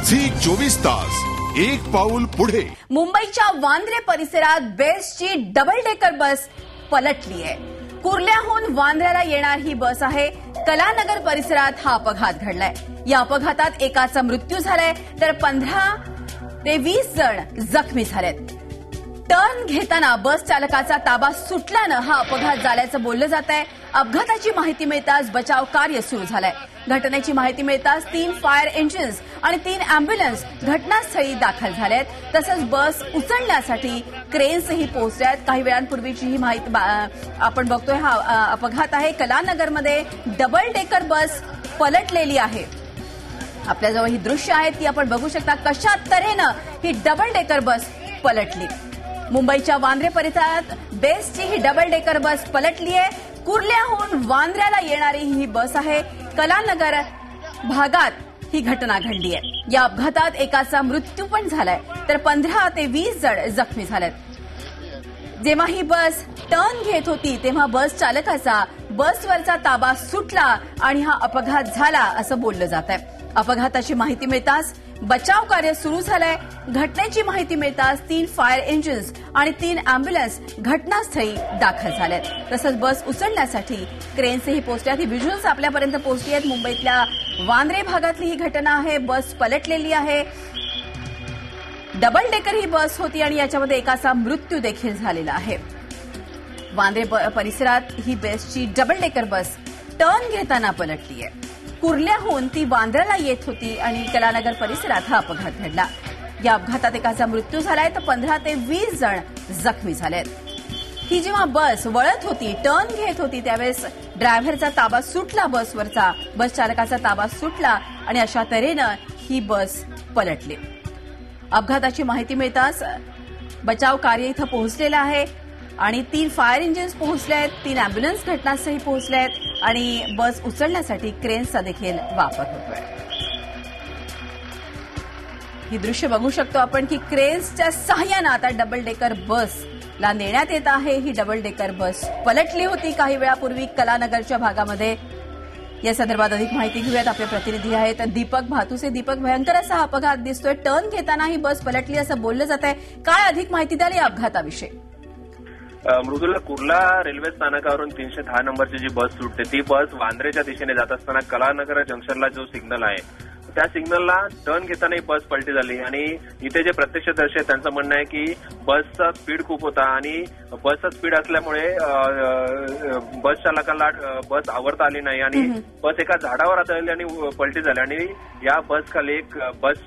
Zee 24 तास एक पाऊल पुढे. मुंबईच्या वांद्रे परिसरात बेस्टची डबल डेकर बस पलटली आहे. कुर्ल्याहून वांद्र्याला येणार ही बस आहे. कलानगर परिसरात हा अपघात घडलाय. या अपघातात एकाचा मृत्यू झालाय तर 15 ते 20 जण जखमी झालेत. टर्न घेताना बस चालकाचा ताबा सुटल्यानं हा अपघात झाल्याचं बोललं जात आहे. अपघाताची माहिती मिळताच बचाव कार्य सुरू झालंय. घटनेची माहिती मिळताच 3 फायर इंजिन्स आणि 3 अँब्युलन्स घटनास्थळी दाखल झालेत. तसंच बस उचलण्यासाठी क्रेन्सही पोहोचल्यात. काही वेळांपूर्वीची ही माहिती आपण बघतोय. हा अपघात आहे. कलानगरमध्ये डबल डेकर बस पलटलेली आहे. आपल्याजवळ ही दृश्य आहेत ती आपण बघू शकता. कशा तऱ्हेनं ही डबल डेकर बस पलटली. मुंबईच्या वांद्रे परिसरात बेस्टची ही डबल डेकर बस पलटली आहे. कुर्ल्याहून वांद्र्याला येणारी ही बस आहे. कलानगर भागात ही घटना घडली आहे. या अपघातात एकाचा मृत्यू पण झालाय तर 15 ते 20 जण जखमी झालेत. जेव्हा ही बस टर्न घेत होती तेव्हा बस चालकाचा बसवरचा ताबा सुटला आणि हा अपघात झाला असं बोललं जात आहे. अपघाताची माहिती मिळताच बचाव कार्य सुरू झालंय. घटनेची माहिती मिळताच 3 फायर इंजिन्स आणि 3 अँब्युलन्स घटनास्थळी दाखल झालेत. तसंच बस उचलण्यासाठी क्रेन्सही पोहोचल्यात. ही व्हिज्युअल्स आपल्यापर्यंत पोहोचली आहेत. मुंबईतल्या वांद्रे भागातली ही घटना आहे. बस पलटलेली आहे. डबल डेकर ही बस होती आणि याच्यामध्ये एकाचा मृत्यू देखील झालेला आहे. वांद्रे परिसरात ही बेस्टची डबल डेकर बस टर्न घेताना पलटली आहे. कुर्ल्याहून ती वांद्र्याला येत होती आणि कलानगर परिसरात हा अपघात घडला. या अपघातात एकाचा मृत्यू झालाय तर 15 ते 20 जण जखमी झालेत. ही जेव्हा बस वळत होती, टर्न घेत होती त्यावेळेस ड्रायव्हरचा ताबा सुटला बसवरचा. बस चालकाचा ताबा सुटला आणि अशा तऱ्हेनं ही बस पलटली. अपघाताची माहिती मिळताच बचाव कार्य इथं पोहोचलेलं आहे आणि 3 फायर इंजिन्स पोहोचले आहेत. 3 अँब्युलन्स घटनास्थळी पोहोचले आहेत आणि बस उचलण्यासाठी क्रेन्सचा देखील वापर होतोय. ही दृश्य बघू शकतो आपण की क्रेन्सच्या सहाय्यानं आता डबल डेकर बसला नेण्यात येत आहे. ही डबल डेकर बस पलटली होती काही वेळापूर्वी कलानगरच्या भागामध्ये. या संदर्भात अधिक माहिती घेऊयात. आपले प्रतिनिधी आहेत दीपक भातुसे. दीपक, भयंकर असा अपघात दिसतोय. टर्न घेताना ही बस पलटली असं बोललं जात आहे. काय अधिक माहिती द्याल या अपघाताविषयी? मृदुला, कुर्ला रेल्वे स्थानकावरून 310 नंबरची जी बस सुटते ती बस वांद्रेच्या दिशेने जात असताना कलानगर जंक्शनला जो सिग्नल आहे त्या सिग्नलला टर्न घेताना ही बस पलटी झाली. आणि इथे जे प्रत्यक्षदर्शी आहेत त्यांचं म्हणणं आहे की बसचा स्पीड खूप होता आणि बसचा स्पीड असल्यामुळे बस चालकाला बस आवरता आली नाही आणि बस एका झाडावर आदळली आणि पलटी झाली. आणि या बस खाली एक बस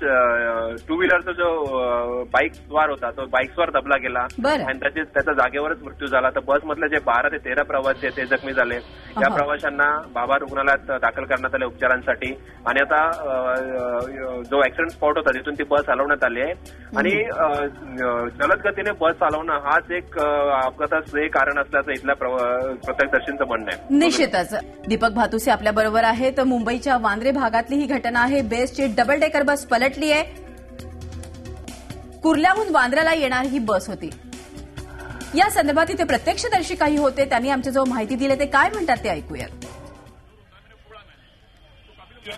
2 व्हीलरचा जो बाईक स्वार होता तो बाईक स्वार दबला गेला आणि त्याचा जागेवरच मृत्यू झाला. तर बसमधले जे 12 ते 13 प्रवासी आहेत ते जखमी झाले. या प्रवाशांना बाबा रुग्णालयात दाखल करण्यात आले उपचारांसाठी आणि आता जो ऍक्सिडेंट स्पॉट होता तिथून ती बस हलवण्यात आली आहे. आणि जलद गतीने बस चालवणं हाच एक अपघाताचं कारण असल्याचं इथल्या प्रत्यक्षदर्शींचं म्हणणं आहे. निश्चितच दीपक भातुसे आपल्या बरोबर आहे. तर मुंबईच्या वांद्रे भागातली ही घटना आहे. बेस्टची डबल डेकर बस पलटली आहे. कुर्ल्याहून वांद्र्याला येणारी ही बस होती. या संदर्भात इथे प्रत्यक्षदर्शी काही होते, त्यांनी आमच्याजवळ माहिती दिली. ते काय म्हणतात ते ऐकूयात.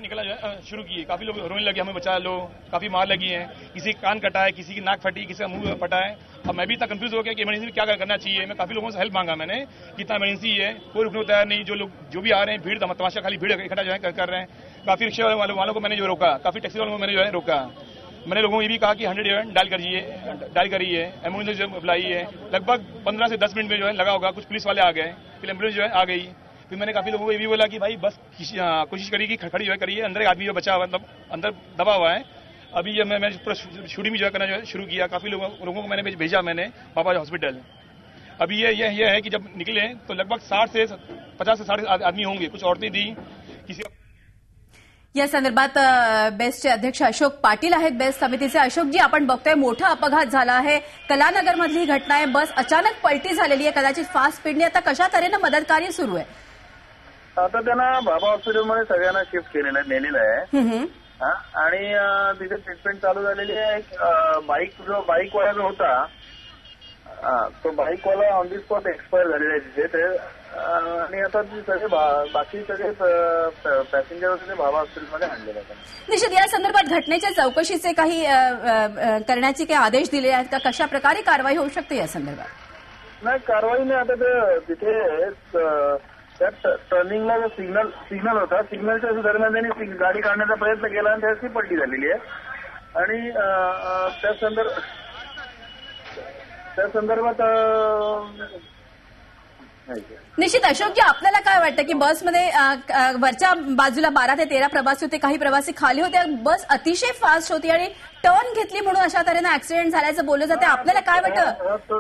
निकला शुरू किए, काफी लोग रोने लगे, हमें बचा लो, काफी मार लगी है, किसी कान कटा है, किसी की नाक फटी, किसी का मुंह फटा है. अब मैं भी इतना कंफ्यूज हो गया कि इमरजेंसी में क्या करना चाहिए. मैं काफी लोगों से हेल्प मांगा मैंने कि इतना इमरजेंसी है, कोई रुकने को तैयार नहीं. जो लोग जो भी आ रहे हैं भीड़ तमाशा खाली भीड़ इकट्ठा जो है कर रहे हैं. काफी रिक्शा वालों को मैंने जो रोका, काफी टैक्सी वालों को मैंने जो है रोका. मैंने लोगों को ये भी कहा कि 100 डायल करिए, एम्बुलेंस जो बुलाई है. लगभग 15 से 10 मिनट में जो है लगा होगा. कुछ पुलिस वाले आ गए, फिर एम्बुलेंस जो है आ गई. फिर मैंने काफी लोगों को ये भी बोला कि भाई बस कोशिश करिए कि खड़ी जो है करिए. अंदर एक आदमी जो बचा हुआ मतलब अंदर दबा हुआ है. अभी जब मैं पूरा शूटिंग जो है करना जो है शुरू किया. काफी लोगों को मैंने भेजा मैंने बाबा हॉस्पिटल. अभी ये है कि जब निकले तो लगभग 50 से 60 आदमी होंगे. कुछ औरतें दी किसी. या संदर्भात बेस्टचे अध्यक्ष अशोक पाटील आहेत बेस्ट समितीचे. अशोकजी, आपण बघतोय मोठा अपघात झाला आहे. कलानगरमधली घटना आहे. बस अचानक पलटी झालेली आहे, कदाचित फास्ट स्पीडने. आता कशा तऱ्हेनं मदत कार्य सुरू आहे? आता त्यांना बाबा हॉस्पिटलमध्ये सगळ्यांना शिफ्ट नेलेलं आहे आणि तिथे ट्रीटमेंट चालू झालेली आहे. बाईकवाला जो होता तो बाईकवाला ऑन दी स्पॉट एक्सपायर झालेला आहे तिथे. आणि आता ती सगळे बाकी सगळे पॅसेंजर होते भाभा हॉस्पिटलमध्ये आणले जातात. निश्चित या संदर्भात घटनेच्या चौकशीचे काही करण्याचे काही आदेश दिले आहेत का? कशा प्रकारे कारवाई होऊ शकते या संदर्भात? नाही, कारवाई नाही. आता ते तिथे त्या टर्निंगला जो सिग्नल होता, सिग्नलच्या दरम्यान त्यांनी गाडी काढण्याचा प्रयत्न केला आणि त्याची पलटी झालेली आहे. आणि त्या संदर्भात निश्चित अशोकजी, आपल्याला काय वाटतं की बसमध्ये वरच्या बाजूला 12 ते 13 प्रवासी होते, काही प्रवासी खाली होते, बस अतिशय फास्ट होती आणि टर्न घेतली म्हणून अशा तऱ्हेनं ऍक्सिडेंट झाल्याचं बोललं जाते. आपल्याला काय वाटतं?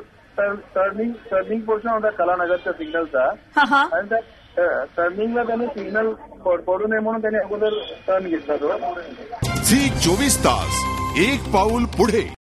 टर्निंग पोर्शन होता कलानगरच्या सिग्नलचा आणि त्या टर्निंगला त्यांनी सिग्नल पडू नये म्हणून त्यांनी अगोदर टर्न घेतला तो. झी 24 तास एक पाऊल पुढे.